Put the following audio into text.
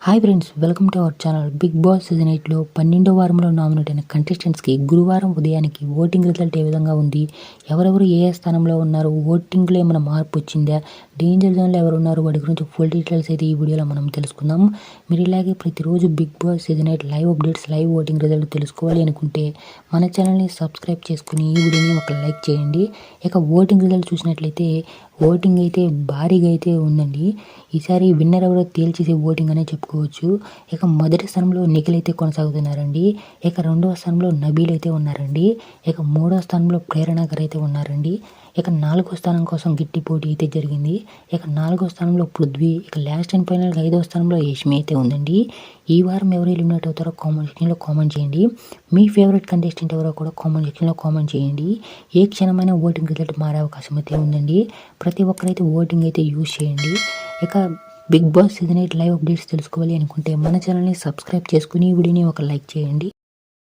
Hi friends, welcome to our channel. Bigg Boss season 8లో 12వ వారంలో నామినేట్ అయిన కంటెస్టెంట్స్కి గురువారం ఉదయానికి ఓటింగ్ రిజల్ట్ ఏ విధంగా ఉంది, ఎవరెవరు ఏ స్థానంలో ఉన్నారు, ఓటింగ్లో ఏమైనా మార్పు వచ్చిందా, డేంజర్ జోన్లో ఎవరు ఉన్నారు, వాటి గురించి ఫుల్ డీటెయిల్స్ అయితే ఈ వీడియోలో మనం తెలుసుకుందాం. మీరు ఇలాగే ప్రతిరోజు Bigg Boss season 8 live updates, live voting result తెలుసుకోవాలి అనుకుంటే మన ఛానల్ని సబ్స్క్రైబ్ చేసుకుని ఈ వీడియోని ఒక లైక్ చేయండి. ఇక ఓటింగ్ రిజల్ట్ చూసినట్లయితే ఓటింగ్ అయితే భారీగా అయితే ఉందండి. ఈసారి విన్నర్ ఎవరో తేల్చేసే ఓటింగ్ అనే చెప్పుకోవచ్చు. ఇక మొదటి స్థానంలో నిఖిల్ అయితే కొనసాగుతున్నారండి. ఇక రెండవ స్థానంలో నబీల్ అయితే ఉన్నారండి. ఇక మూడవ స్థానంలో ప్రేరణ గారు అయితే ఉన్నారండి. ఇక నాలుగో స్థానం కోసం గట్టి పోటీ అయితే జరిగింది. ఇక నాలుగో స్థానంలో పృథ్వీ, ఇక లాస్ట్ అండ్ ఫైనల్ ఐదవ స్థానంలో యష్మి అయితే ఉందండి. ఈ వారం ఎవరు ఎలిమినేట్ అవుతారో కామెంట్ సెక్షన్లో కామెంట్ చేయండి. మీ ఫేవరెట్ కంటెస్టెంట్ ఎవరో కూడా కామెంట్ సెక్షన్లో కామెంట్ చేయండి. ఏ క్షణమైన ఓటింగ్ రిజల్ట్ మారే అవకాశం అయితే ఉందండి. ప్రతి ఒక్కరైతే ఓటింగ్ అయితే యూజ్ చేయండి. ఇక Bigg Boss season 8 live updates తెలుసుకోవాలి అనుకుంటే మన ఛానల్ని సబ్స్క్రైబ్ చేసుకుని ఈ వీడియోని ఒక లైక్ చేయండి.